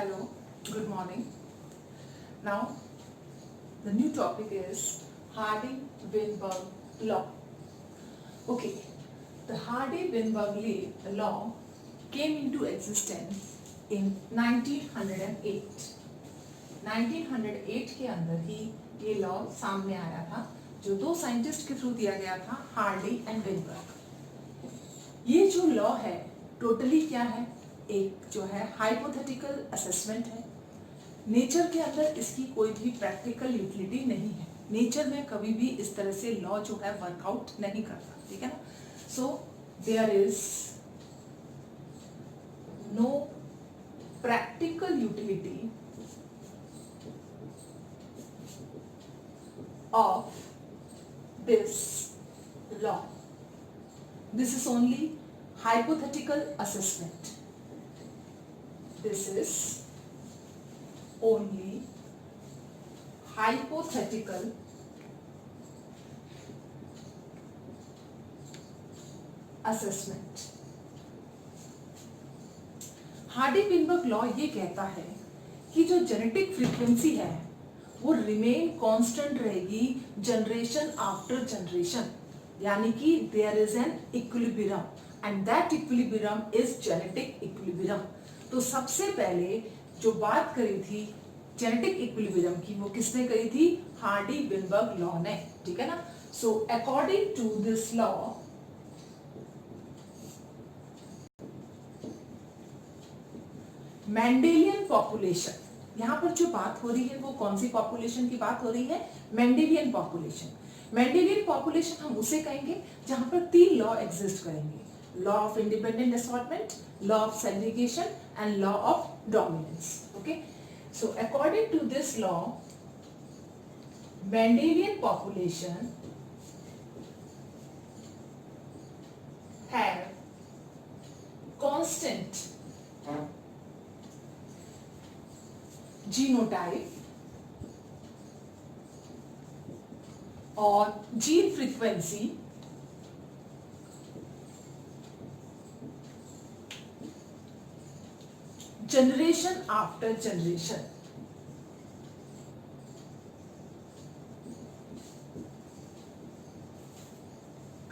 Hello, good morning. Now, the new topic is Hardy-Weinberg law. Okay, the Hardy-Weinberg law came into existence in 1908. 1908 के अंदर ही ये law सामने आया था, जो दो साइंटिस्ट के थ्रू दिया गया था, हार्डी एंड विनबर्ग। ये जो लॉ है टोटली क्या है, एक जो है हाइपोथेटिकल असेसमेंट है। नेचर के अंदर इसकी कोई भी प्रैक्टिकल यूटिलिटी नहीं है। नेचर में कभी भी इस तरह से लॉ जो है वर्कआउट नहीं करता, ठीक है ना। So there is no practical utility of this law. This is only hypothetical assessment. This is only hypothetical assessment. Hardy Weinberg law ये कहता है कि जो जेनेटिक फ्रीक्वेंसी है वो रिमेन कांस्टेंट रहेगी जनरेशन आफ्टर जनरेशन, यानी कि there is an equilibrium and that equilibrium is genetic equilibrium. तो सबसे पहले जो बात करी थी जेनेटिक इक्विलिब्रियम की, वो किसने करी थी? हार्डी-विनबर्ग लॉ ने, ठीक है ना। So according to this law Mendelian population, यहाँ पर जो बात हो रही है वो कौन सी पॉपुलेशन की बात हो रही है? Mendelian population. मेंडेलियन पॉपुलेशन हम उसे कहेंगे जहां पर तीन लॉ एग्जिस्ट करेंगे, law of independent assortment, law of segregation and law of dominance. Okay, so according to this law Mendelian population have constant genotype और gene frequency generation after generation.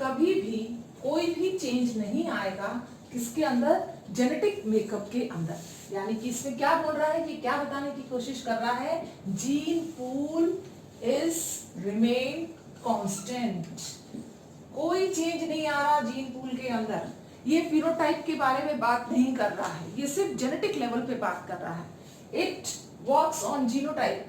कभी भी कोई भी चेंज नहीं आएगा किसके अंदर? जेनेटिक मेकअप के अंदर। यानी कि इसमें क्या बोल रहा है कि क्या बताने की कोशिश कर रहा है? Gene pool is remain constant, कोई चेंज नहीं आ रहा जीन पूल के अंदर। ये फिनोटाइप के बारे में बात नहीं कर रहा है, ये सिर्फ जेनेटिक लेवल पे बात कर रहा है। It works on genotype.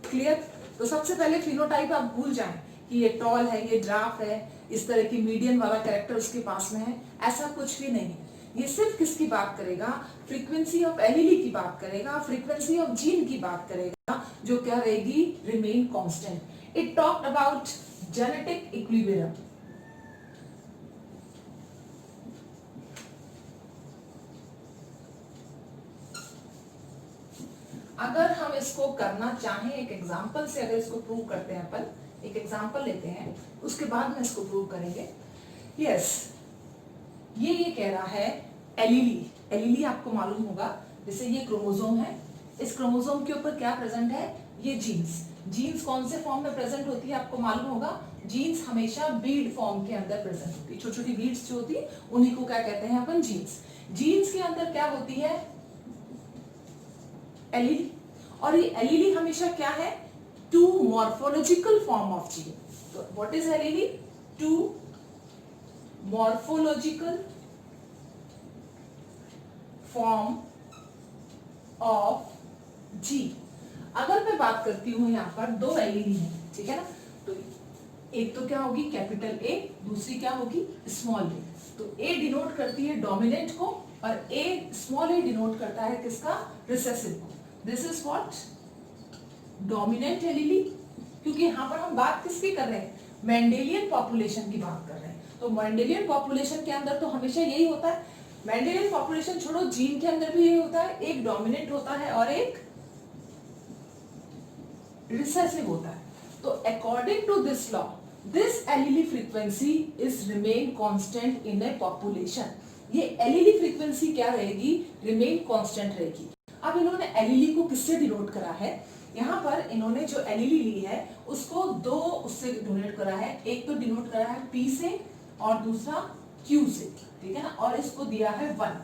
Clear? तो सबसे पहले फिनोटाइप आप भूल जाएं कि ये टॉल है, ये ड्राफ है, इस तरह की मीडियन वाला कैरेक्टर उसके पास में है, ऐसा कुछ भी नहीं है। ये सिर्फ किसकी बात करेगा? फ्रीक्वेंसी ऑफ एलीली की बात करेगा, फ्रीक्वेंसी ऑफ जीन की बात करेगा, जो क्या रहेगी? Remain constant. It talked about genetic equilibrium. अगर हम इसको करना चाहें एक एग्जांपल से, अगर इसको प्रूव करते हैं, अपन एक एग्जांपल लेते हैं, उसके बाद में इसको प्रूव करेंगे। यस, ये कह रहा है एलीली। एलीली आपको मालूम होगा, जैसे ये क्रोमोसोम है, इस क्रोमोसोम के ऊपर क्या प्रेजेंट है? ये जीन्स। जीन्स कौन से फॉर्म में प्रेजेंट होती है आपको मालूम होगा? जीन्स हमेशा बीड फॉर्म के अंदर प्रेजेंट होती है। छोटी छोटी बीड्स जो होती है उन्हीं को क्या कहते हैं अपन? जीन्स। जीन्स के अंदर क्या होती है? एलीली। और ये एलीली हमेशा क्या है? Two morphological form of gene. तो what is allele? Two morphological form of gene. अगर मैं बात करती हूं यहां पर दो एलीली है, ठीक है ना, तो एक तो क्या होगी? कैपिटल ए, दूसरी क्या होगी? स्मॉल ए। तो ए डिनोट करती है डोमिनेंट को और ए स्मॉल ए डिनोट करता है किसका? रिसेसिव को। This is what? डोमिनेंट एलीली। क्योंकि यहां पर हम बात किसकी कर रहे हैं? मेंडेलियन पॉपुलेशन की बात कर रहे हैं। तो मेंडेलियन पॉपुलेशन के अंदर तो हमेशा यही होता है। मेंडेलियन पॉपुलेशन छोड़ो, जीन के अंदर भी यही होता है, एक डोमिनेंट होता है और एक रिसेसिव होता है। तो according to this law this allele frequency is remain constant in a population. ये एलीली फ्रीक्वेंसी क्या रहेगी, रिमेन कांस्टेंट रहेगी। अब इन्होंने एलीली को किससे डिनोट करा है, यहाँ पर इन्होंने जो एलीली ली है उसको दो उससे डिनोट करा है, एक तो डिनोट करा है P से और दूसरा Q से, ठीक है ना, और इसको दिया है 1,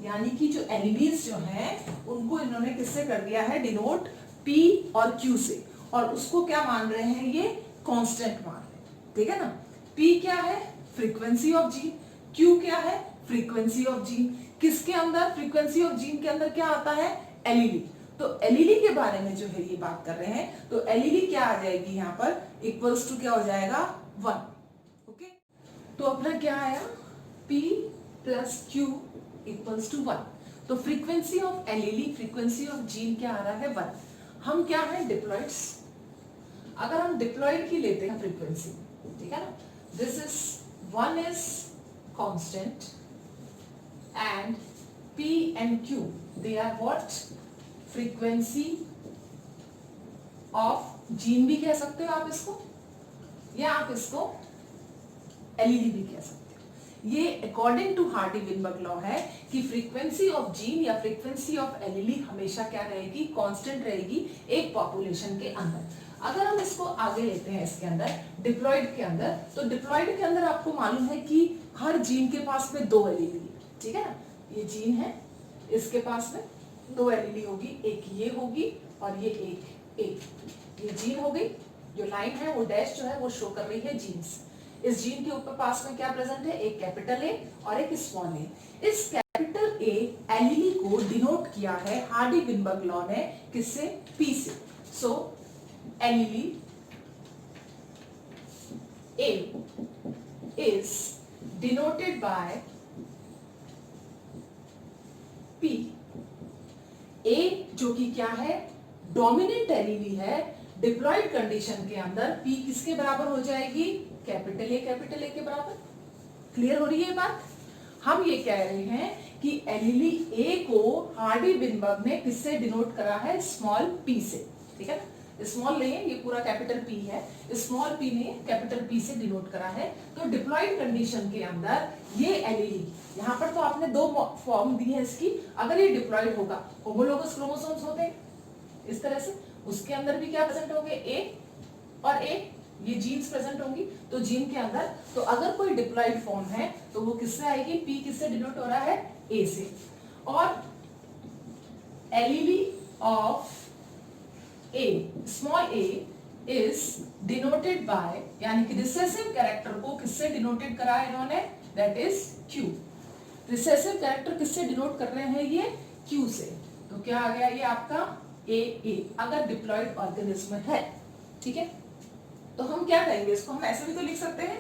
यानी कि जो एलीलीज जो हैं उनको इन्होंने किससे कर दिया है डिनोट, P और Q से, और उसको क्या मान रहे हैं ये कांस्टेंट मान रहे हैं, ठीक है ना। P क्या है, फ्रीक्वेंसी ऑफ जीन, Q क्या है, फ्रीक्वेंसी ऑफ जीन। किसके अंदर, फ्रीक्वेंसी ऑफ जीन के अंदर क्या आता है, एलीली। तो एलीली के बारे में जो है ये बात कर रहे हैं, तो एलीली क्या आ जाएगी यहाँ पर, इक्वल्स टू क्या हो जाएगा 1। ओके, तो अपना क्या आया, P plus Q equals to 1। तो frequency of allele, frequency of gene क्या आ रहा है 1। हम क्या है, डिप्लॉइड्स। अगर हम डिप्लॉइड की लेते हैं फ्रीक्वेंसी, ठीक है ना, this is 1 is constant and P and Q they are what, frequency of gene भी कह सकते हो आप इसको, या आप इसको एलईडी भी कह सकते हो। ये अकॉर्डिंग टू हार्डी-विनबर्ग लॉ है कि फ्रीक्वेंसी ऑफ जीन या फ्रीक्वेंसी ऑफ एलईडी हमेशा क्या रहेगी, कांस्टेंट रहेगी एक पॉपुलेशन के अंदर। अगर हम इसको आगे लेते हैं इसके अंदर डिप्लॉइड के अंदर, तो डिप्लॉइड के अंदर आपको मालूम है कि हर जीन के पास में 2 एलईडी, ठीक है ना, ये जीन है, इसके पास में 2 एलईडी होगी, एक ये होगी और ये एक ये जीन हो गई, जो लाइन है वो डैश जो है वो शो कर रही है जीन्स। इस जीन के ऊपर पास में क्या प्रेजेंट है, एक कैपिटल ए और एक स्मॉल ए। इस कैपिटल ए एलईडी को डिनोट किया है हार्डी-विनबर्ग लॉ ने किससे, पी से। So allele A is denoted by P। A जो कि क्या है, डोमिनेंट एलईडी है, डिप्लॉइड कंडीशन के अंदर P किसके बराबर हो जाएगी, कैपिटल ए के बराबर। क्लियर हो रही है बात। हम ये कह रहे हैं कि एलईडी A को हार्डी-विनबर्ग ने किससे डिनोट करा है, स्मॉल p से, ठीक है ना। स्मॉल नहीं है, ये पूरा कैपिटल P है, स्मॉल p ने कैपिटल P से डिनोट करा है। तो डिप्लॉइड कंडीशन के अंदर ये एलईडी, यहाँ पर तो आपने 2 फॉर्म दी है इसकी, अगर ये डिप्लॉइड होगा, होमोलोगस क्रोमोसोम्स होते हैं इस तरह से, उसके अंदर भी क्या प्रेजेंट होंगे, A और A, ये जीन्स प्रेजेंट होंगी। तो जीन के अंदर, तो अगर कोई डिप्लॉइड फॉर्म है तो वो किससे आएगी, P किससे डिनोट हो रहा है, A से। और LED of A, small a is denoted by, यानी कि रिसेसिव कैरेक्टर को किससे डिनोटेड करा है इन्होंने, that is Q। Recessive character किससे डिनोट कर रहे हैं, ये Q से। तो क्या आ गया ये आपका A अगर डिप्लॉइड ऑर्गेनिज्म है, ठीक है। तो हम क्या करेंगे इसको, हम ऐसे भी तो लिख सकते हैं,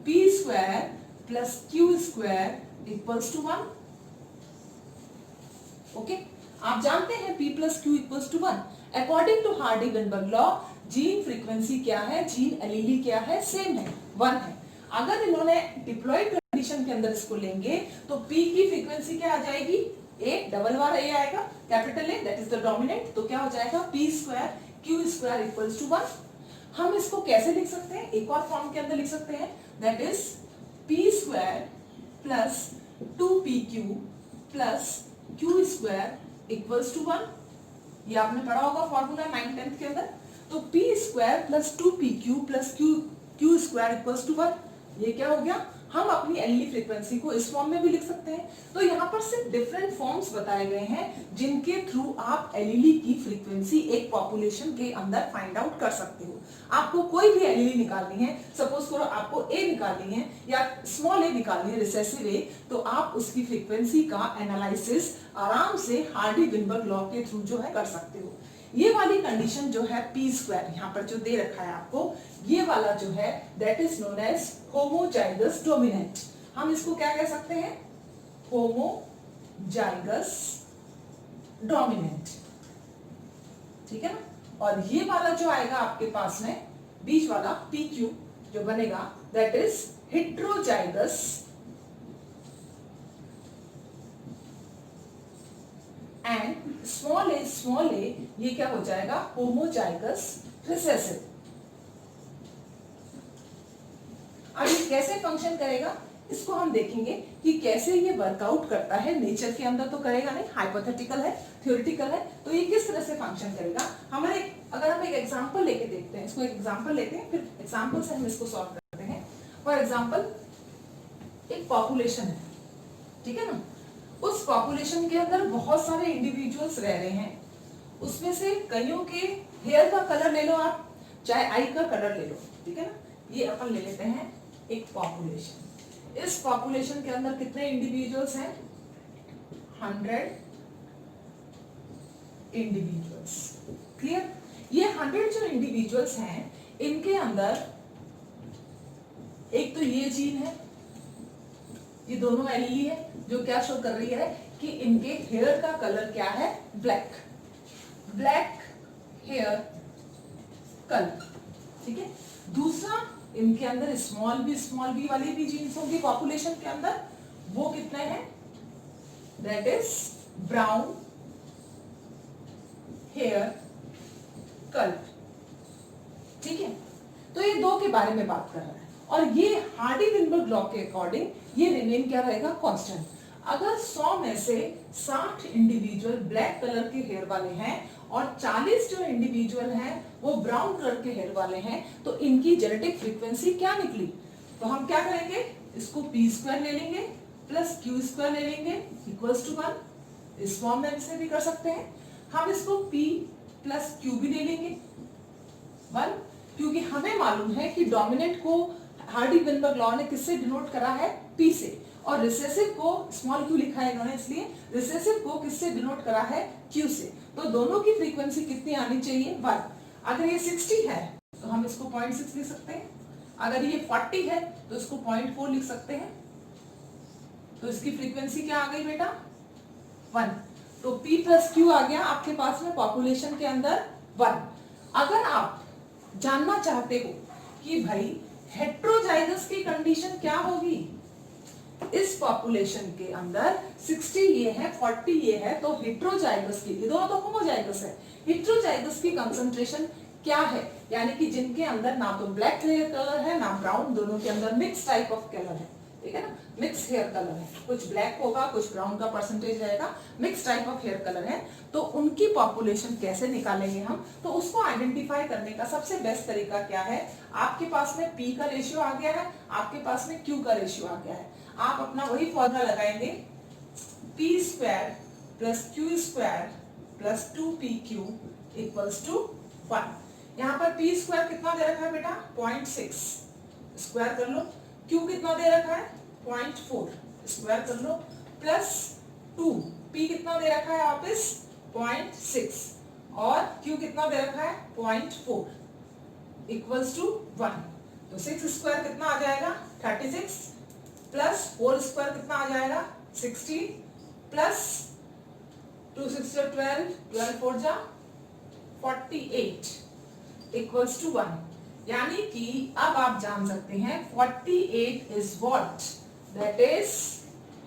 P² plus Q² equals to 1। Okay, आप जानते हैं P plus Q equals to 1। According to Hardy Weinberg law gene frequency क्या है, जीन एलईडी क्या है, सेम है, 1 है। अगर इन्होंने डिप्लॉइड कंडीशन के अंदर इसको लेंगे तो P की फ्रीक्वेंसी क्या आ जाएगी, A, डबल बार A आएगा, capital A that is the dominant. तो क्या हो जाएगा, P² Q² इक्वल्स टू 1। हम इसको कैसे लिख सकते हैं, एक और फॉर्म के अंदर लिख सकते हैं, that is P² plus 2PQ plus Q² equals to 1। ये आपने पढ़ा होगा फॉर्मूला 9th 10th के अंदर। तो P² plus 2PQ plus Q² equals to 1। ये क्या हो गया, हम अपनी एलईडी फ्रीक्वेंसी को इस फॉर्म में भी लिख सकते हैं। तो यहाँ पर सिर्फ डिफरेंट फॉर्म्स बताए गए हैं जिनके थ्रू आप एलईडी की फ्रीक्वेंसी एक पॉपुलेशन के अंदर फाइंड आउट कर सकते हो। आपको कोई भी एलईडी निकालनी है, सपोज करो आपको A निकालनी है या स्मॉल a निकालनी है, रिसेसिव A, तो आप उसकी फ्रीक्वेंसी का एनालिसिस आराम से हार्डी-विनबर्ग लॉ के थ्रू जो है कर सकते हो। ये वाली कंडीशन जो है P² यहाँ पर जो दे रखा है आपको, ये वाला जो है that is known as homozygous dominant. हम इसको क्या कह सकते हैं, होमोजाइगस डोमिनेंट, ठीक है ना। और ये वाला जो आएगा आपके पास में बीच वाला PQ जो बनेगा that is heterozygous and small a ये क्या हो जाएगा, होमोजाइगस रिसेसिव। कैसे फंक्शन करेगा इसको हम देखेंगे कि कैसे ये वर्कआउट करता है। नेचर के अंदर तो करेगा नहीं, हाइपोथेटिकल है, थ्योरेटिकल है, तो ये किस तरह से फंक्शन करेगा। हमारे अगर हम एक एग्जांपल लेके देखते हैं, इसको एक एग्जांपल लेते हैं, फिर एग्जांपल से हम इसको सॉल्व करते हैं। फॉर एग्जांपल एक पॉपुलेशन है, ठीक है ना, उस पॉपुलेशन के अंदर बहुत सारे इंडिविजुअल्स रह रहे हैं, उसमें से कईयों के हेयर का कलर ले लो आप, चाहे आई का कलर ले लो, ठीक है ना। ये अपन ले लेते हैं एक पॉपुलेशन। इस पॉपुलेशन के अंदर कितने इंडिविजुअल्स हैं? 100 इंडिविजुअल्स। क्लियर? ये 100 जो इंडिविजुअल्स हैं, इनके अंदर एक तो ये जीन है, ये दोनों एलीली है, जो क्या शो कर रही है कि इनके हेयर का कलर क्या है? ब्लैक, ब्लैक हेयर कलर, ठीक है। दूसरा, इनके अंदर स्मॉल बी वाली भी जीन्स होंगी पॉपुलेशन के अंदर, वो कितने हैं? That is brown hair colour, ठीक है। तो ये दो के बारे में बात कर रहा है, और ये हार्डी-विनबर्ग लॉ के अकॉर्डिंग ये रिमेन क्या रहेगा? कांस्टेंट। अगर 100 में से 60 इंडिविजुअल ब्लैक कलर के हेयर वाले हैं और 40 जो इंडिविजुअल हैं वो ब्राउन कलर के हेयर वाले हैं, तो इनकी जेनेटिक फ्रीक्वेंसी क्या निकली? तो हम क्या करेंगे, इसको p² ले लेंगे प्लस q² ले लेंगे इक्वल्स टू 1। इस फॉर्म में इसे भी कर सकते हैं हम, इसको p प्लस q भी ले लेंगे 1, क्योंकि हमें मालूम है कि डोमिनेंट को हार्डी-विनबर्ग लॉ ने किससे डिनोट करा है? p से, और रिसेसिव को स्मॉल q लिखा है इन्होंने, इसलिए रिसेसिव को किससे डिनोट करा है? q से। तो दोनों की फ्रीक्वेंसी कितनी आनी चाहिए? 1। अगर ये 60 है तो हम इसको 0.6 लिख सकते हैं, अगर ये 40 है तो इसको 0.4 लिख सकते हैं। तो इसकी फ्रीक्वेंसी क्या आ गई बेटा? 1। तो p प्लस q आ गया आपके पास में पॉपुलेशन के अंदर 1। अगर आप जानना चाहते हो कि भाई हेट्रोजाइगस की कंडीशन क्या होगी इस पॉपुलेशन के अंदर, 60 ये है 40 ये है, तो हेट्रोजाइगस की, ये दोनों तो होमोजाइगस है, हेट्रोजाइगस की कंसंट्रेशन क्या है, यानी कि जिनके अंदर ना तो ब्लैक हेयर कलर है ना ब्राउन, दोनों के अंदर मिक्स टाइप ऑफ कलर है, ठीक है ना, मिक्स हेयर कलर है, कुछ ब्लैक होगा कुछ ब्राउन का परसेंटेज रहेगा, mix type of hair colour है। तो उनकी पॉपुलेशन कैसे निकालेंगे हम? तो उसको आइडेंटिफाई करने का सबसे बेस्ट तरीका क्या है? आपके पास में p का रेशियो आ गया है, आपके पास में q का रेशियो आ गया है, आप अपना वही फॉर्मूला लगाएंगे, p² plus q² plus 2pq equals to 1। यहाँ पर p² कितना दे रखा है बेटा? 0.6, स्क्वायर कर लो। q कितना दे रखा है? 0.4, स्क्वायर कर लो, प्लस 2, p कितना दे रखा है वापस? 0.6, और q कितना दे रखा है? 0.4 इक्वल्स टू 1। तो 6 स्क्वायर कितना आ जाएगा? 36, प्लस 4 स्क्वायर कितना आ जाएगा? 60, प्लस 2 6 12, 12 4 जा 48 इक्वल्स टू 1। यानी कि अब आप जान सकते हैं 48 is what? That is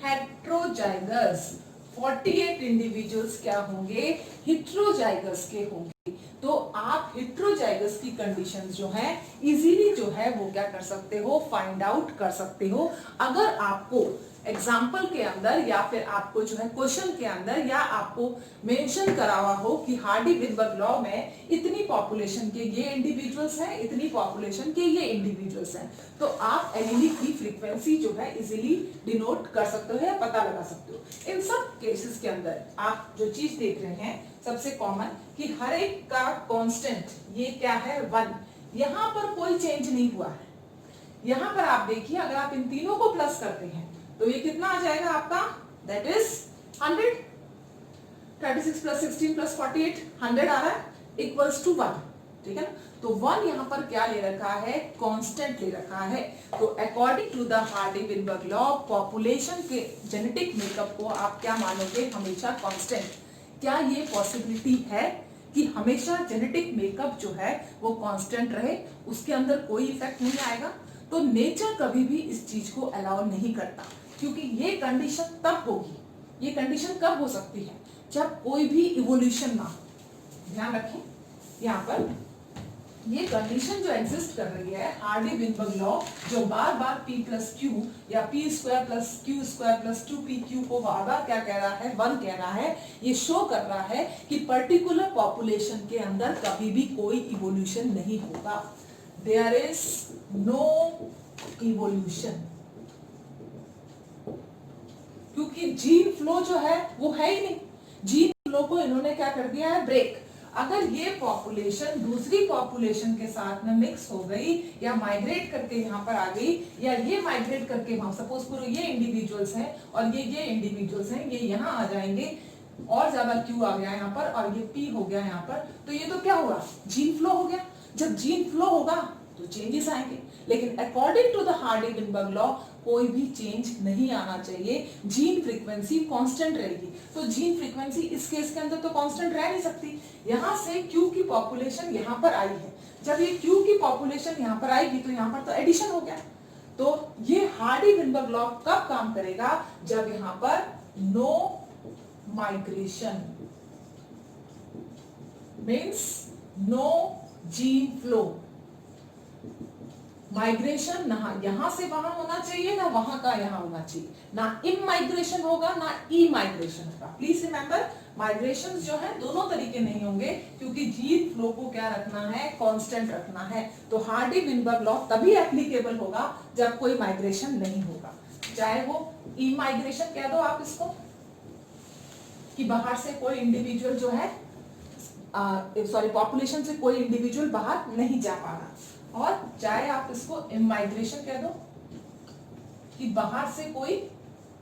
heterozygous. 48 individuals क्या होंगे? हेट्रोजाइगस के होंगे। तो आप हेट्रोजाइगस की कंडीशंस जो हैं इजीली जो है वो क्या कर सकते हो? फाइंड आउट कर सकते हो। अगर आपको एग्जाम्पल के अंदर या फिर आपको जो है क्वेश्चन के अंदर या आपको मेंशन करा हुआ हो कि हार्डी-विनबर्ग लॉ में इतनी पॉपुलेशन के ये इंडिविजुअल्स हैं, इतनी पॉपुलेशन के ये इंडिविजुअल्स हैं, तो आप एलीली की फ्रीक्वेंसी जो है इजीली डिनोट कर सकते हो या पता लगा सकते हो। इन सब केसेस के अंदर आप जो चीज देख रहे हैं सबसे कॉमन कि हर एक का कांस्टेंट ये क्या है? 1। यहाँ पर कोई चेंज नहीं हुआ है। यहाँ पर आप देखिए, अगर आप इन तीनों को प्लस करते हैं तो ये कितना आ जाएगा आपका? That is 100। 36 प्लस 16 प्लस 48 100 आ रहा है इक्वल्स टू 1, ठीक है ना। तो 1 यहाँ पर क्या ले रखा है? कांस्टेंट ले रखा है। तो according to the Hardy Weinberg law population के जेनेटिक मेकअप को आप क्या मानोगे? हमेशा कांस्टेंट। क्या ये पॉसिबिलिटी है कि हमेशा जेनेटिक मेकअप जो है वो कांस्टेंट रहे, उसके अंदर कोई इफेक्ट नहीं आएगा? तो नेचर कभी भी इस चीज को अलाउ नहीं करता, क्योंकि ये कंडीशन तब होगी, ये कंडीशन कब हो सकती है? जब कोई भी इवोल्यूशन ना हो। ध्यान रखें, यहाँ पर ये कंडीशन जो एग्जिस्ट कर रही है हार्डी-विनबर्ग लॉ, जो बार बार p प्लस क्यू या p square plus Q square plus 2pq को बार बार क्या कह रहा है, 1 कह रहा है, ये शो कर रहा है कि पर्टिकुलर पॉपुलेशन के अंदर कभी भी कोई इवोल्यूशन नहीं होगा। देयर इज नो इवोल्यूशन, क्योंकि जीन फ्लो जो है वो है ही नहीं। जीन फ्लो को इन्होंने क्या कर दिया है, ब्रेक। अगर ये पॉपुलेशन दूसरी पॉपुलेशन के साथ में मिक्स हो गई या माइग्रेट करके यहाँ पर आ गई, या ये माइग्रेट करके वहां, सपोज करो ये इंडिविजुअल्स हैं और ये इंडिविजुअल्स हैं, ये यहाँ आ जाएंगे और ज्यादा क्यू आ गया यहाँ पर और ये पी हो गया यहाँ पर, तो ये तो क्या हुआ, जीन फ्लो हो गया। जब जीन फ्लो होगा तो चेंजेस आएंगे, लेकिन according to the Hardy Weinberg law कोई भी चेंज नहीं आना चाहिए, जीन फ्रीक्वेंसी कांस्टेंट रहेगी। तो जीन फ्रीक्वेंसी इस केस के अंदर तो कांस्टेंट रह नहीं सकती। यहां से क्यू की पॉपुलेशन यहां पर आई है, जब ये क्यू की पॉपुलेशन यहां पर आएगी तो यहां पर तो एडिशन हो गया। तो ये हार्डी-विनबर्ग लॉ कब काम करेगा, जब यहां पर no migration means no gene flow. Migration ना यहां से वहां होना चाहिए, ना वहां का यहां होना चाहिए, ना इमाइग्रेशन होगा ना ई माइग्रेशन होगा। प्लीज रिमेंबर, माइग्रेशन जो है दोनों तरीके नहीं होंगे, क्योंकि जीन फ्लो को क्या रखना है, कांस्टेंट रखना है। तो हार्डी-विनबर्ग लॉ तभी एप्लीकेबल होगा जब कोई माइग्रेशन नहीं होगा, चाहे वो ई माइग्रेशन कह दो आप इसको, कि बाहर से कोई इंडिविजुअल जो है पॉपुलेशन से कोई इंडिविजुअल बाहर नहीं जा पा रहा, और चाहे आप इसको इमाइग्रेशन कह दो कि बाहर से कोई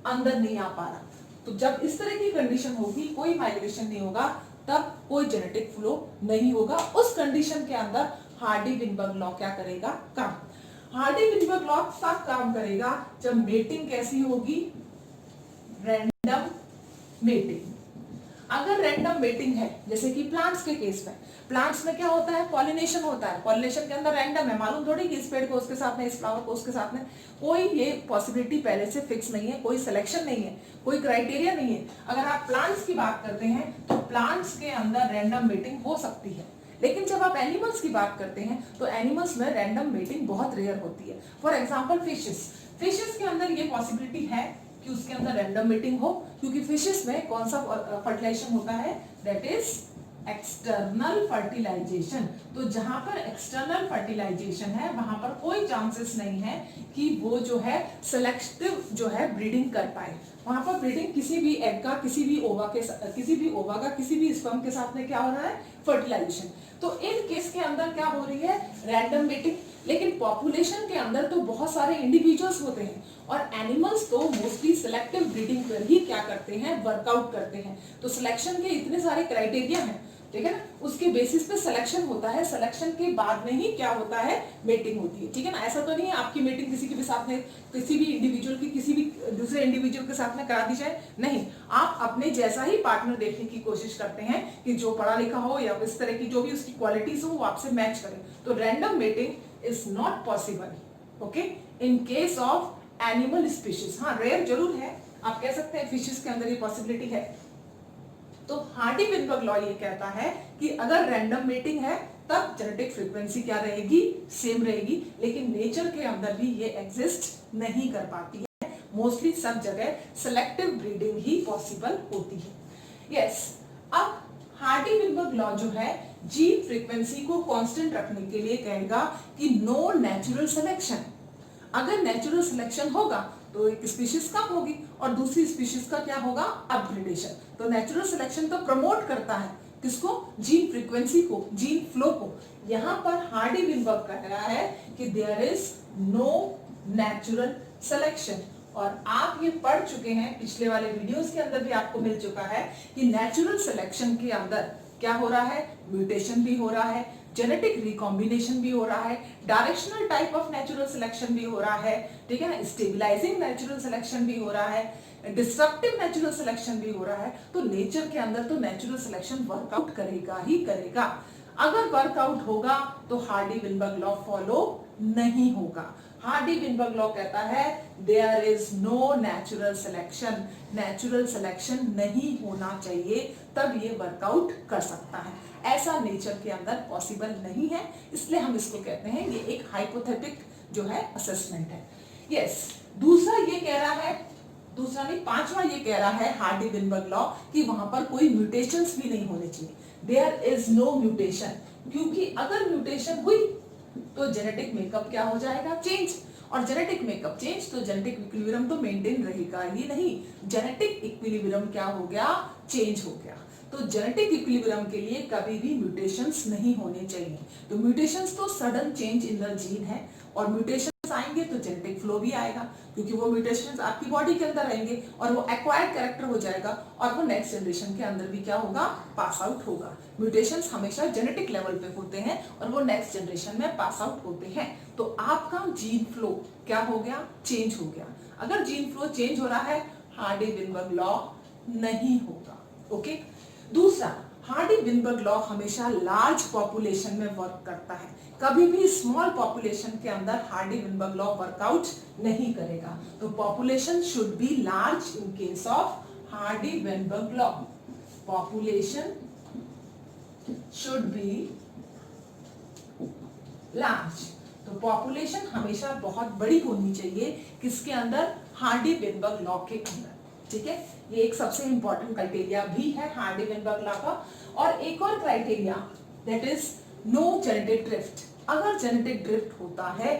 अंदर नहीं आ पा रहा। तो जब इस तरह की कंडीशन होगी, कोई माइग्रेशन नहीं होगा, तब कोई जेनेटिक फ्लो नहीं होगा। उस कंडीशन के अंदर हार्डी-विनबर्ग लॉ क्या करेगा, काम। हार्डी-विनबर्ग लॉ तब काम करेगा जब मेटिंग कैसी होगी, रैंडम मेटिंग। अगर रैंडम मेटिंग है, जैसे कि प्लांट्स के केस में, प्लांट्स में क्या होता है, पॉलिनेशन होता है। पॉलिनेशन के अंदर रैंडम है, मालूम थोड़ी कि इस पेड़ को उसके साथ में, इस फ्लावर को उसके साथ में, कोई ये पॉसिबिलिटी पहले से फिक्स नहीं है, कोई सिलेक्शन नहीं है, कोई क्राइटेरिया नहीं है। अगर आप प्लांट्स की बात करते हैं तो प्लांट्स के अंदर रैंडम मेटिंग हो सकती है, लेकिन जब आप एनिमल्स की बात करते हैं तो एनिमल्स में रैंडम मेटिंग बहुत रेयर होती है। फॉर एग्जाम्पल फिशेस के अंदर ये पॉसिबिलिटी है कि उसके अंदर रैंडम मेटिंग हो, क्योंकि फिशेस में कौन सा फर्टिलाइजेशन होता है, दैट इज एक्सटर्नल फर्टिलाइजेशन। तो जहां पर एक्सटर्नल फर्टिलाइजेशन है वहां पर कोई चांसेस नहीं है कि वो जो है सिलेक्टिव जो है ब्रीडिंग कर पाए। वहां पर ब्रीडिंग किसी भी एग का, किसी भी ओवा का, किसी भी स्पर्म के साथ में क्या हो रहा है, फर्टिलाइजेशन। तो इन केस के अंदर क्या हो रही है, रैंडम मेटिंग। लेकिन पॉपुलेशन के अंदर तो बहुत सारे इंडिविजुअल्स होते हैं, और एनिमल्स तो मोस्टली सिलेक्टिव ब्रीडिंग पर ही क्या करते हैं, वर्कआउट करते हैं। तो सिलेक्शन के इतने सारे क्राइटेरिया हैं, ठीक है ना, उसके बेसिस पे सिलेक्शन होता है, सिलेक्शन के बाद में ही क्या होता है, मेटिंग होती है, ठीक है ना। ऐसा तो नहीं है आपकी मेटिंग किसी के भी साथ में, किसी भी इंडिविजुअल की किसी भी दूसरे इंडिविजुअल के साथ में करा दी जाए, नहीं। आप अपने जैसा ही पार्टनर देखने की कोशिश करते हैं कि जो पढ़ा लिखा हो या इस तरह की जो भी उसकी क्वालिटीज हो वो आपसे मैच करे। तो random mating is not possible, okay, in case of animal species. हाँ, रेयर जरूर है, आप कह सकते हैं फिशेस के अंदर ये पॉसिबिलिटी है। तो हार्डी-विनबर्ग लॉ ये कहता है कि अगर रैंडम मेटिंग है तब जेनेटिक फ्रीक्वेंसी क्या रहेगी, सेम रहेगी, लेकिन नेचर के अंदर भी ये एग्जिस्ट नहीं कर पाती है। मोस्टली सब जगह सिलेक्टिव ब्रीडिंग ही पॉसिबल होती है। यस, अब हार्डी-विनबर्ग लॉ जो है जीन फ्रीक्वेंसी को कांस्टेंट रखने के लिए कहेगा कि नो नेचुरल सिलेक्शन। अगर नेचुरल सिलेक्शन होगा तो एक स्पीशीज कम होगी और दूसरी स्पीशीज का क्या होगा, अपग्रेडेशन। तो नेचुरल सिलेक्शन तो प्रमोट करता है किसको, जीन फ्रीक्वेंसी को, जीन फ्लो को। यहां पर हार्डी-विनबर्ग कह रहा है कि there is no natural selection. और आप ये पढ़ चुके हैं, पिछले वाले वीडियोस के अंदर भी आपको मिल चुका है कि नेचुरल सिलेक्शन के अंदर क्या हो रहा है, म्यूटेशन भी हो रहा है, जेनेटिक रिकॉम्बिनेशन भी हो रहा है, directional type of natural selection भी हो रहा है, ठीक है ना, स्टेबलाइजिंग नेचुरल सिलेक्शन भी हो रहा है, डिस्ट्रक्टिव नेचुरल सिलेक्शन भी हो रहा है। तो नेचर के अंदर तो नेचुरल सिलेक्शन वर्कआउट करेगा ही करेगा। अगर वर्कआउट होगा तो हार्डी-विनबर्ग लॉ फॉलो नहीं होगा। हार्डी-विनबर्ग लॉ कहता है there is no natural selection, natural selection नहीं होना चाहिए, तब ये वर्कआउट कर सकता है। ऐसा नेचर के अंदर पॉसिबल नहीं है, इसलिए हम इसको कहते हैं ये एक हाइपोथेटिक जो है असेसमेंट है। यस, दूसरा ये कह रहा है, दूसरा नहीं पांचवा ये कह रहा है हार्डी-विनबर्ग लॉ कि वहां पर कोई म्यूटेशंस भी नहीं होने चाहिए, देयर इज नो म्यूटेशन, क्योंकि अगर म्यूटेशन हुई तो जेनेटिक मेकअप क्या हो जाएगा, चेंज, और जेनेटिक मेकअप चेंज तो जेनेटिक इक्विलिब्रियम तो मेंटेन रहेगा ही नहीं, जेनेटिक इक्विलिब्रियम क्या हो गया, चेंज हो गया। तो जेनेटिक इक्विलिब्रियम के लिए कभी भी म्यूटेशंस नहीं होने चाहिए। तो म्यूटेशंस तो sudden change in the gene है, और म्यूटेशंस आएंगे तो जेनेटिक फ्लो भी आएगा, क्योंकि वो म्यूटेशंस आपकी बॉडी के अंदर रहेंगे और वो एक्वायर्ड कैरेक्टर हो जाएगा, और वो नेक्स्ट जनरेशन के अंदर भी क्या होगा, पास आउट होगा। म्यूटेशंस हमेशा जेनेटिक लेवल पे होते हैं और वो नेक्स्ट जनरेशन में पास आउट होते हैं। तो आपका जीन फ्लो क्या हो गया, चेंज हो गया। अगर जीन फ्लो चेंज हो रहा है, हार्डी-विनबर्ग लॉ नहीं होगा। ओके, दूसरा, हार्डी-विनबर्ग लॉ हमेशा लार्ज पॉपुलेशन में वर्क करता है, कभी भी स्मॉल पॉपुलेशन के अंदर हार्डी-विनबर्ग लॉ वर्कआउट नहीं करेगा। तो population should be large in case of Hardy-Weinberg law, population should be large. तो पॉपुलेशन हमेशा बहुत बड़ी होनी चाहिए, किसके अंदर, हार्डी-विनबर्ग लॉ के अंदर। ठीक है, ये एक सबसे इंपॉर्टेंट क्राइटेरिया भी है हार्डी-विनबर्ग लॉ का। और एक और criteria, that is no genetic drift. अगर जेनेटिक ड्रिफ्ट होता है,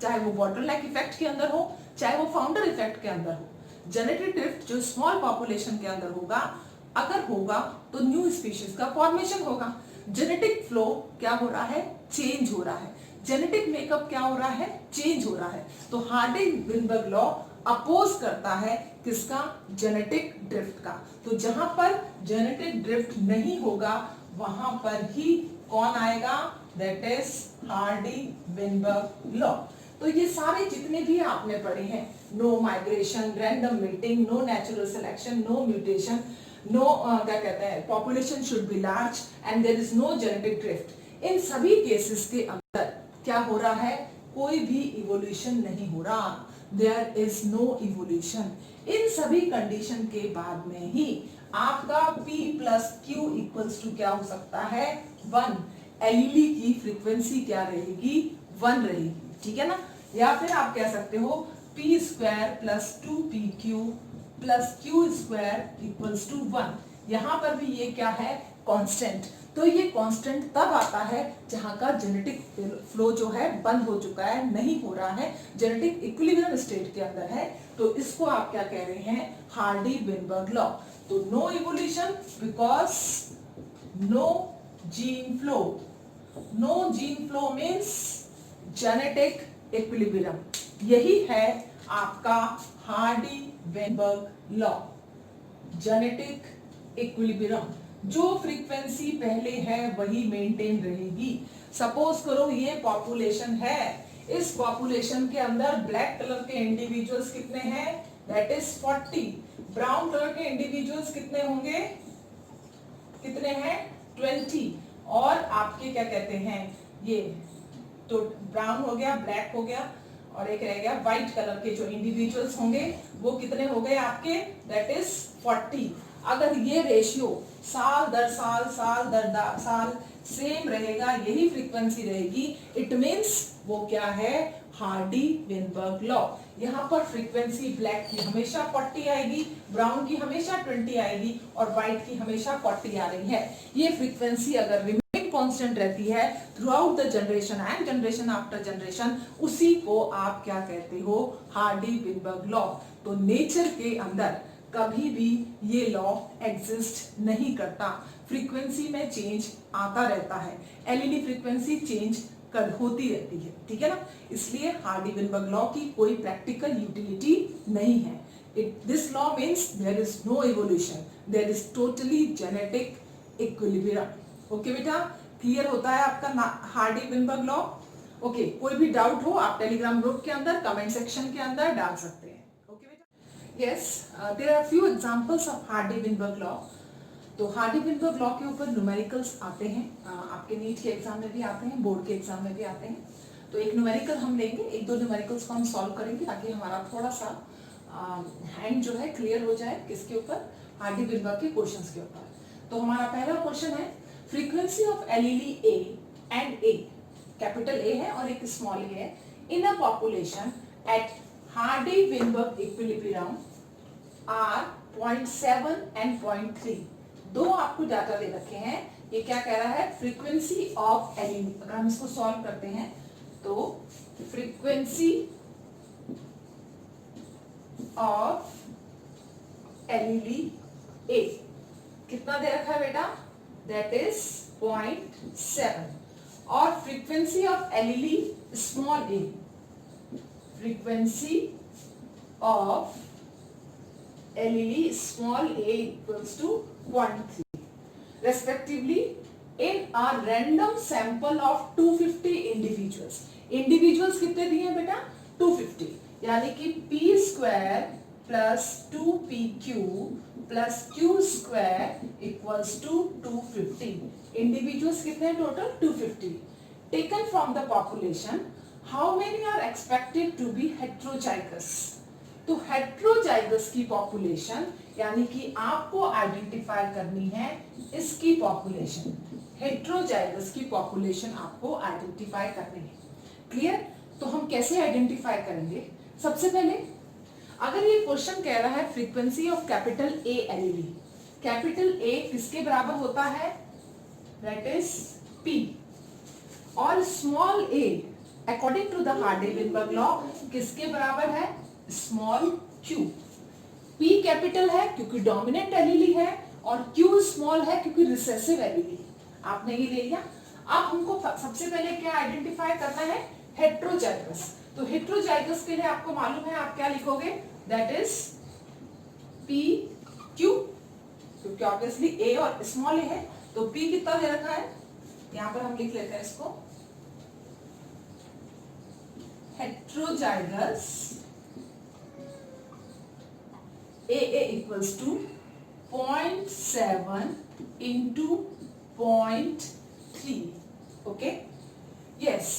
चाहे वो बॉटलनेक इफेक्ट के अंदर हो, चाहे वो फाउंडर इफेक्ट के अंदर हो, जेनेटिक ड्रिफ्ट जो स्मॉल पॉपुलेशन के अंदर होगा, अगर होगा तो न्यू स्पीशीज का फॉर्मेशन होगा। जेनेटिक फ्लो क्या हो रहा है, चेंज हो रहा है, जेनेटिक मेकअप क्या हो रहा है, चेंज हो रहा है। तो हार्डी-विनबर्ग लॉ अपोज करता है किसका, जेनेटिक ड्रिफ्ट का। तो जहां पर जेनेटिक ड्रिफ्ट नहीं होगा वहां पर ही कौन आएगा, दैट इज हार्डी-विनबर्ग लॉ। तो ये सारे जितने भी आपने पढ़े हैं, no migration, random mating, no natural selection, no mutation, no क्या कहते हैं, population should be large and there is no genetic drift, इन सभी केसेस के अंदर क्या हो रहा है, कोई भी इवोल्यूशन नहीं हो रहा, देयर इज नो इवोल्यूशन। इन सभी कंडीशन के बाद में ही आपका P plus Q equals to क्या हो सकता है, 1। एलीली की फ्रीक्वेंसी क्या रहेगी, 1 रहेगी, ठीक है ना। या फिर आप कह सकते हो P square plus 2PQ plus Q square equals to 1। यहां पर भी ये क्या है, कांस्टेंट। तो ये कांस्टेंट तब आता है जहां का जेनेटिक फ्लो जो है बंद हो चुका है, नहीं हो रहा है, जेनेटिक इक्विलिब्रियम स्टेट के अंदर है। तो इसको आप क्या कह रहे हैं, हार्डी-विनबर्ग लॉ। तो no evolution because no gene flow, no gene flow means genetic equilibrium. यही है आपका हार्डी-विनबर्ग लॉ, जेनेटिक इक्विलिब्रियम। जो फ्रीक्वेंसी पहले है वही मेंटेन रहेगी। सपोज करो ये पॉपुलेशन है, इस पॉपुलेशन के अंदर ब्लैक कलर के इंडिविजुअल्स कितने हैं, दैट इज 40। ब्राउन कलर के इंडिविजुअल्स कितने होंगे, कितने हैं, 20। और आपके क्या कहते हैं, ये तो ब्राउन हो गया, ब्लैक हो गया, और एक रह गया व्हाइट कलर के जो इंडिविजुअल्स होंगे वो कितने हो गए आपके, दैट इज 40। अगर ये रेशियो साल दर साल, साल दर साल सेम रहेगा, यही फ्रीक्वेंसी रहेगी, इट मींस वो क्या है, हार्डी-विनबर्ग लॉ। यहाँ पर फ्रीक्वेंसी ब्लैक की हमेशा 40 आएगी, ब्राउन की हमेशा 20 आएगी, और व्हाइट की हमेशा 40 आ रही है। ये फ्रीक्वेंसी अगर रिमेन कांस्टेंट रहती है through out the generation and generation after generation, उसी को आप क्या कहते हो, हार्डी-विनबर्ग लॉ। तो नेचर के अंदर कभी भी ये लॉ एग्जिस्ट नहीं करता, फ्रीक्वेंसी में चेंज आता रहता है, एलईडी फ्रीक्वेंसी चेंज होती रहती है, ठीक है ना। इसलिए हार्डी-विनबर्ग लॉ की कोई प्रैक्टिकल यूटिलिटी नहीं है। This law means there is no evolution, there is totally genetic equilibrium. Okay बेटा, क्लियर होता है आपका हार्डी-विनबर्ग लॉ। ओके, कोई भी डाउट हो आप टेलीग्राम ग्रुप के अंदर कमेंट सेक्शन के अंदर डाल सकते हैं। Yes, there are few examples of Hardy-Weinberg law. तो हार्डी-विनबर्ग लॉ के ऊपर न्यूमेरिकल्स आते हैं, आपके नीट के एग्जाम में भी आते हैं, बोर्ड के एग्जाम में भी आते हैं। तो एक न्यूमेरिकल हम लेंगे, एक दो न्यूमेरिकल्स को हम सॉल्व करेंगे ताकि हमारा थोड़ा सा हैंड जो है क्लियर हो जाए, किसके ऊपर, हार्डी-विनबर्ग के क्वेश्चंस के ऊपर। तो हमारा पहला क्वेश्चन है, frequency of allele A and A, capital A है और एक स्मॉल ए है, in a population at Hardy Weinberg equilibrium are 0.7 and 0.3। दो आपको डाटा दे रखे हैं। ये क्या कह रहा है, फ्रीक्वेंसी ऑफ एलीली, अगर हम इसको सॉल्व करते हैं तो फ्रीक्वेंसी ऑफ एलीली ए कितना दे रखा है बेटा, दैट इज 0.7, और frequency of एलीली small A, frequency of एलीली small A equals to 0.3 respectively in a random sample of 250 individuals। Individuals कितने दिए हैं बेटा, 250, यानी कि p square plus 2pq plus q square equals to 250। Individuals कितने हैं total, 250। Taken from the population, how many are expected to be heterozygous. तो heterozygous की पॉपुलेशन, यानी कि आपको आइडेंटिफाई करनी है इसकी पॉपुलेशन, हेट्रोजाइगस की पॉपुलेशन आपको आइडेंटिफाई करनी है। क्लियर? तो हम कैसे आइडेंटिफाई करेंगे? सबसे पहले अगर ये क्वेश्चन कह रहा है frequency of capital A allele, capital A किसके बराबर होता है, दैट इज पी, और small a according to the Hardy Weinberg law किसके बराबर है, स्मॉल क्यू। P कैपिटल है क्योंकि डोमिनेंट एलीली है, और Q स्मॉल है क्योंकि रिसेसिव एलीली। आपने ये ले लिया। अब हमको सबसे पहले क्या आइडेंटिफाई करना है, हेट्रोजाइगस। तो हेट्रोजाइगस के लिए आपको मालूम है, आप क्या लिखोगे, दैट इज P Q, क्योंकि ऑब्वियसली A और स्मॉल ए है, तो P कितना दे रखा है, यहां पर हम लिख लेते हैं इसको, heterozygous AA equals to 0.7 into 0.3, okay. Yes,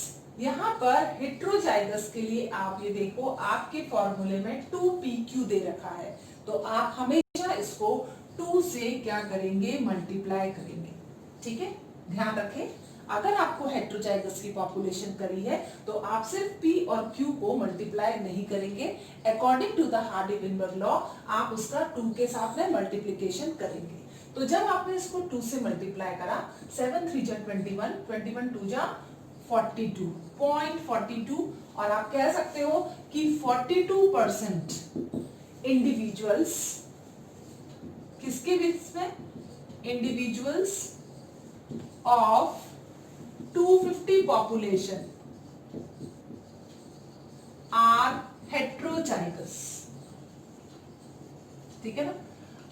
यहां पर हेट्रोजाइगस के लिए आप ये देखो, आपके फॉर्मूले में 2pq दे रखा है, तो आप हमेशा इसको 2 से क्या करेंगे, मल्टीप्लाई करेंगे। ठीक है, ध्यान रखें, अगर आपको हेट्रोजाइगस की पॉपुलेशन करी है तो आप सिर्फ p और q को मल्टीप्लाई नहीं करेंगे, according to the Hardy Weinberg law आप उसका 2 के साथ में मल्टीप्लिकेशन करेंगे। तो जब आपने इसको 2 से मल्टीप्लाई करा, 7 3 जा 21, 21 2 जा 42, 0.42, और आप कह सकते हो कि 42% इंडिविजुअल्स किसके बीच में, individuals of 250 population are heterozygous। ठीक है ना।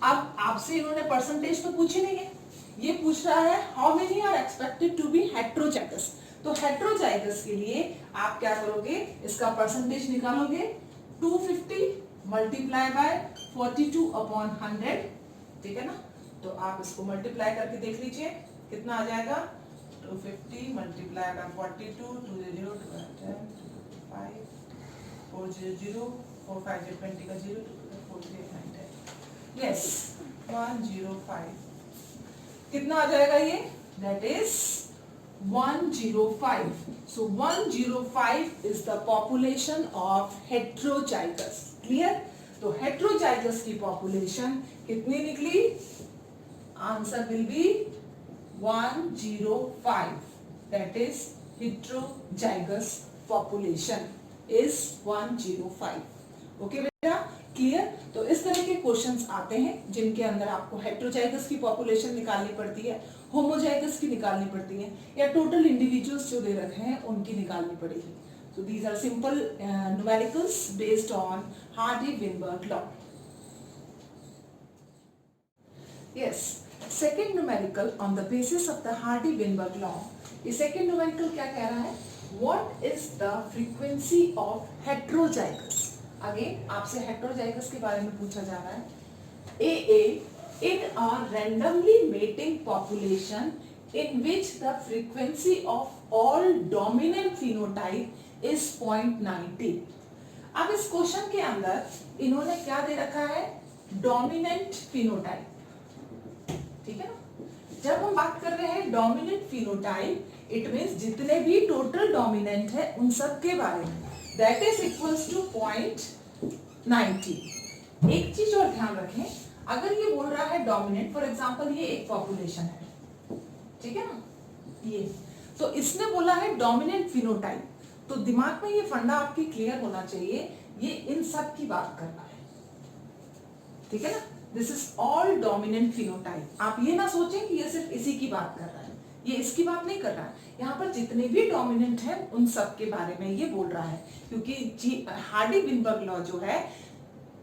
अब आपसे इन्होंने परसेंटेज तो पूछी नहीं है, ये पूछ रहा है how many are expected to be heterozygous. तो हेट्रोजाइगस के लिए आप क्या करोगे, इसका परसेंटेज निकालोगे, 250 मल्टीप्लाई बाय 42/100, ठीक है ना। तो आप इसको मल्टीप्लाई करके देख लीजिए कितना आ जाएगा, 250 मल्टीप्लाई बाय 42, 2 0 10 5 4 0 4 5 20 का 0 4 3 9 10, यस 105। कितना आ जाएगा ये, that is 105। So 105 is the population of heterozygous. Clear? तो हेट्रोजाइगस की पॉपुलेशन कितनी निकली, answer will be 105, that is heterozygous population is 105। Okay बेटा, क्लियर? तो इस तरह के क्वेश्चंस आते हैं जिनके अंदर आपको हेट्रोजाइगस की पॉपुलेशन निकालनी पड़ती है, होमोजाइगस की निकालनी पड़ती है, या टोटल इंडिविजुअल्स जो दे रखे हैं उनकी निकालनी पड़ेगी। So these are simple numericals based on Hardy-Weinberg law. Yes, second numerical on the basis of the Hardy-Weinberg law. ये second numerical क्या कह रहा है? What is the frequency of heterozygous? Again आपसे heterozygous के बारे में पूछा जा रहा है। AA in a randomly mating population in which the frequency of all dominant phenotype is 0.90। अब इस क्वेश्चन के अंदर इन्होंने क्या दे रखा है, डोमिनेंट फिनोटाइप, ठीक है ना। जब हम बात कर रहे हैं डोमिनेंट फिनोटाइप, इट मींस जितने भी टोटल डोमिनेंट है उन सब के बारे में, दैट इज इक्वल्स टू 0.90। एक चीज और ध्यान रखें, अगर ये बोल रहा है डोमिनेंट, फॉर एग्जांपल ये एक पॉपुलेशन है, ठीक है ना, ये तो इसने बोला है डोमिनेंट फिनोटाइप, तो दिमाग में ये फंडा आपकी क्लियर होना चाहिए, ये इन सब की बात कर रहा है, ठीक है ना, this is all dominant phenotype. आप ये ना सोचें कि ये सिर्फ इसी की बात कर रहा है, ये इसकी बात नहीं कर रहा है, यहाँ पर जितने भी डोमिनेंट हैं उन सब के बारे में ये बोल रहा है, क्योंकि हार्डी-विनबर्ग लॉ जो है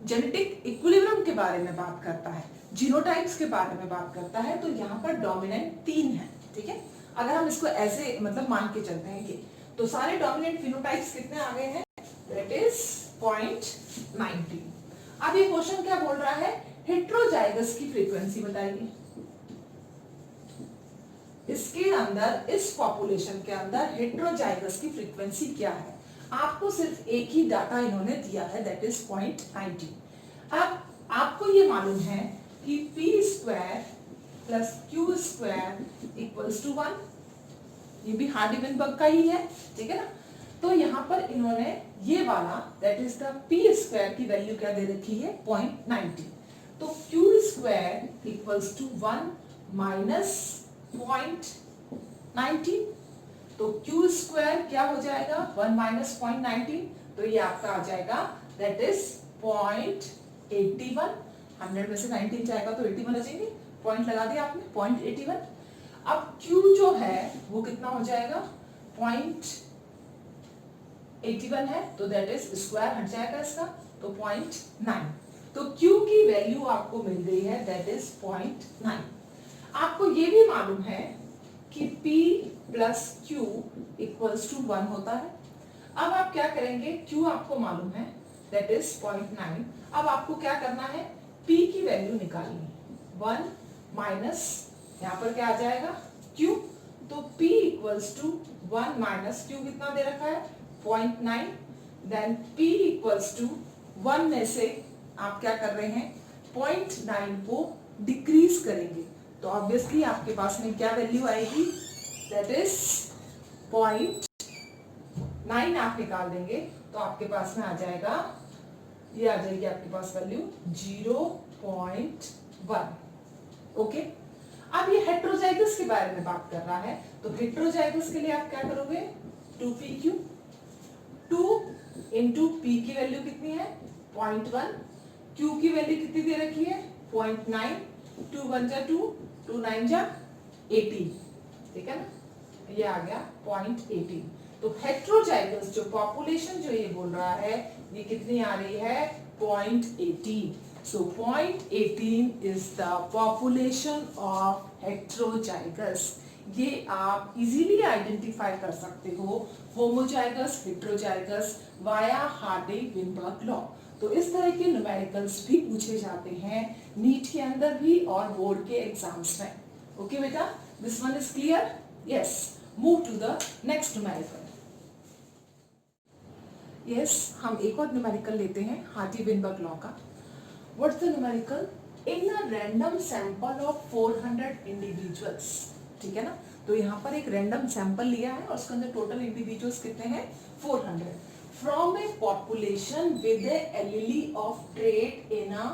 जेनेटिक इक्विलिब्रियम के बारे में बात करता है, जीनोटाइप्स के बारे में बात करता है, तो यहाँ पर डोमिनेंट 3 है, ठीक है। अगर हम इसको ऐसे मतलब मान के चलते हैं कि तो सारे डोमिनेंट फिनोटाइप्स कितने आ गए हैं, दैट इज 0.90। अब ये क्वेश्चन क्या बोल रहा है, हेट्रोजाइगस की फ्रीक्वेंसी बताइए। इसके अंदर, इस पॉपुलेशन के अंदर हेट्रोजाइगस की फ्रीक्वेंसी क्या है, आपको सिर्फ एक ही डाटा इन्होंने दिया है, दैट इज 0.90। अब आपको ये मालूम है कि p² plus q² equals to 1, ये भी हार्डी-विनबर्ग का ही है, ठीक है ना। तो यहाँ पर इन्होंने ये वाला दैट इज द p² की वैल्यू क्या दे रखी है, 0.90, तो q² इक्वल्स टू 1 माइनस 0.90, तो q² क्या हो जाएगा, 1 माइनस 0.90, तो ये आपका आ जाएगा दैट इज 0.81। 100 में से 19 जाएगा तो 81 आ जाएंगे, पॉइंट लगा दिया आपने, 0.81। अब q जो है वो कितना हो जाएगा, 0.81 है, तो दैट इज स्क्वायर हट जाएगा इसका, तो 0.9, तो q की वैल्यू आपको मिल गई है, दैट इज 0.9। आपको ये भी मालूम है कि p plus q equals to 1 होता है। अब आप क्या करेंगे, q आपको मालूम है दैट इज 0.9, अब आपको क्या करना है, p की वैल्यू निकालनी है, 1 माइनस यहाँ पर क्या आ जाएगा q, तो p equals to 1 minus q कितना दे रखा है, 0.9, देन p इक्वल्स टू 1 में से आप क्या कर रहे हैं, 0.9 को डिक्रीज करेंगे, तो ऑब्वियसली आपके पास में क्या वैल्यू आएगी, दैट इज 0.9 आप निकाल देंगे, तो आपके पास में आ जाएगा, ये आ जाएगी आपके पास वैल्यू 0.1। ओके, अब ये हेट्रोजाइगस के बारे में बात कर रहा है, तो हेट्रोजाइगस के लिए आप क्या करोगे, 2pq, 2 इंटू p की वैल्यू कितनी है, 0.1, q की वैल्यू कितनी दे रखी है, 0.9, 2 1 जा 2, 2 9 जा 18, ठीक है ना, ये आ गया 0.18। तो हेट्रोजाइगस जो पॉपुलेशन जो ये बोल रहा है, ये कितनी आ रही है, 0.18। So 0.18 is the population of heterozygous। ये आप इजीली आइडेंटिफाई कर सकते हो homozygous, heterozygous via Hardy-Weinberg law. तो इस तरह के न्यूमेरिकल्स भी पूछे जाते हैं नीट के अंदर भी और बोर्ड के एग्जाम्स में। ओके बेटा, this one is clear, yes. Move to the next numerical. Yes, हम एक और न्यूमेरिकल लेते हैं हार्डी-विनबर्ग लॉ का। What's the numerical? In a random sample of 400 individuals, ठीक है ना, तो यहाँ पर एक रैंडम सैंपल लिया है और उसके अंदर टोटल इंडिविजुअल्स कितने हैं, 400, from a population with a allele of trait in a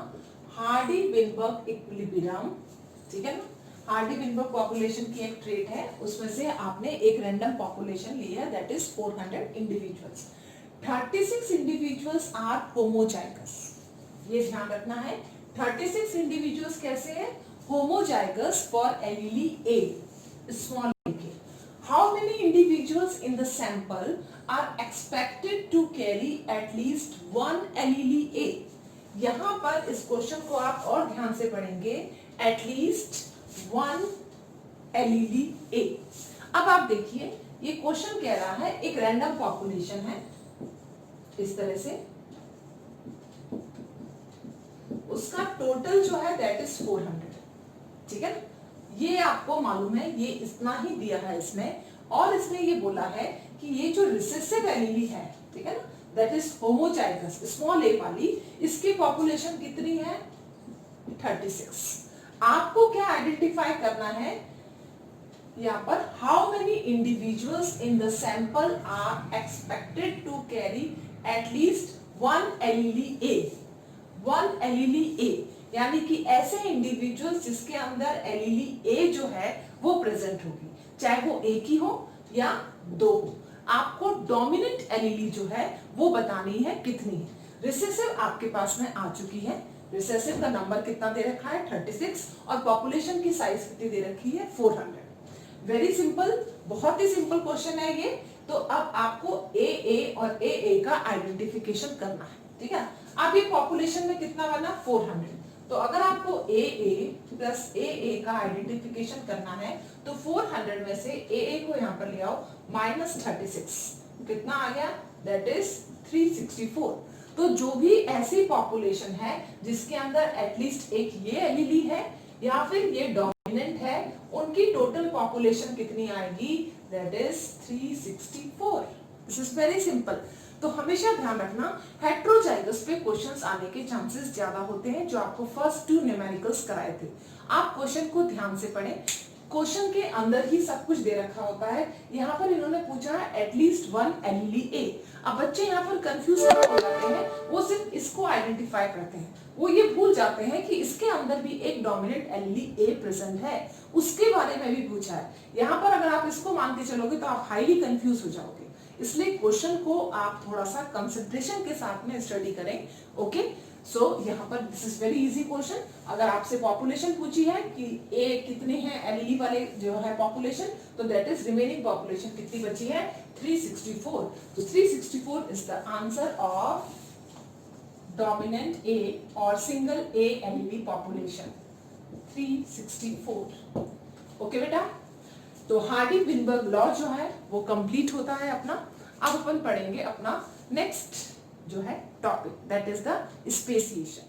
Hardy Weinberg equilibrium, ठीक है ना, हार्डी-विनबर्ग पॉपुलेशन की एक ट्रेट है, उसमें से आपने एक रैंडम पॉपुलेशन लिया है, that is 400 individuals. 36 individuals are homozygous, ये ध्यान रखना है, 36 इंडिविजुअल्स कैसे हैं, homozygous for allele A, small A के। How many individuals in the sample are expected to carry at least 1 allele A. यहां पर इस क्वेश्चन को आप और ध्यान से पढ़ेंगे, एट लीस्ट 1 एलीली ए। अब आप देखिए, ये क्वेश्चन कह रहा है एक रैंडम पॉपुलेशन है, इस तरह से उसका टोटल जो है दैट इज 400, ठीक है ना, ये आपको मालूम है, ये इतना ही दिया है इसमें, और इसमें ये बोला है कि ये जो रिसेसिव एलीली है, ठीक है ना, दैट इज होमोजाइगस स्मॉल ए वाली, इसकी पॉपुलेशन कितनी है, 36। आपको क्या आइडेंटिफाई करना है, यहाँ पर how many individuals in the sample are expected to carry at least one allele A, one allele A, यानी कि ऐसे इंडिविजुअल्स जिसके अंदर एलईडी ए जो है वो प्रेजेंट होगी, चाहे वो एक ही हो या दो हो। आपको डोमिनेंट एलईडी जो है वो बतानी है कितनी है। रिसेसिव आपके पास में आ चुकी है, रिसेसिव का नंबर कितना दे रखा है 36 और पॉपुलेशन की साइज कितनी दे रखी है 400। वेरी सिंपल, बहुत ही सिंपल क्वेश्चन है ये। तो अब आपको ए और ए का आइडेंटिफिकेशन करना है, ठीक है। अब ये पॉपुलेशन में कितना बना 400, तो अगर आपको ए प्लस ए का आइडेंटिफिकेशन करना है तो 400 में से ए को यहां पर ले आओ -36, कितना आ गया दैट इज 364। तो जो भी ऐसी पॉपुलेशन है जिसके अंदर एटलीस्ट एक ये एलईडी है या फिर ये डोमिनेंट है, उनकी टोटल पॉपुलेशन कितनी आएगी that is 364। This is very simple. तो हमेशा ध्यान रखना हेट्रोजाइगस पे क्वेश्चंस आने के चांसेस ज्यादा होते हैं। जो आपको फर्स्ट 2 न्यूमेरिकल्स कराए थे, आप क्वेश्चन को ध्यान से पढ़ें, क्वेश्चन के अंदर ही सब कुछ दे रखा होता है। यहाँ पर इन्होंने पूछा है एटलीस्ट वन एलईडी ए। अब बच्चे यहाँ पर कंफ्यूज हो जाते हैं, वो सिर्फ इसको आइडेंटिफाई करते हैं, वो ये भूल जाते हैं कि इसके अंदर भी एक डोमिनेंट एलईडी ए प्रेजेंट है, उसके बारे में भी पूछा है। यहाँ पर अगर आप इसको मान के चलोगे तो आप हाईली कंफ्यूज हो जाओगे, इसलिए क्वेश्चन को आप थोड़ा सा कंसंट्रेशन के साथ में स्टडी करें। ओके, सो यहाँ पर this is very easy question. अगर आपसे पॉपुलेशन पूछी है कि ए कितने हैं एलईडी वाले जो है पॉपुलेशन, तो दैट इज रिमेनिंग पॉपुलेशन कितनी बची है 364। तो 364 is the answer of dominant A और single A allele population 364। Okay बेटा, तो हार्डी विनबर्ग लॉ जो है वो कंप्लीट होता है अपना। अब अपन पढ़ेंगे अपना नेक्स्ट जो है topic that is the speciation.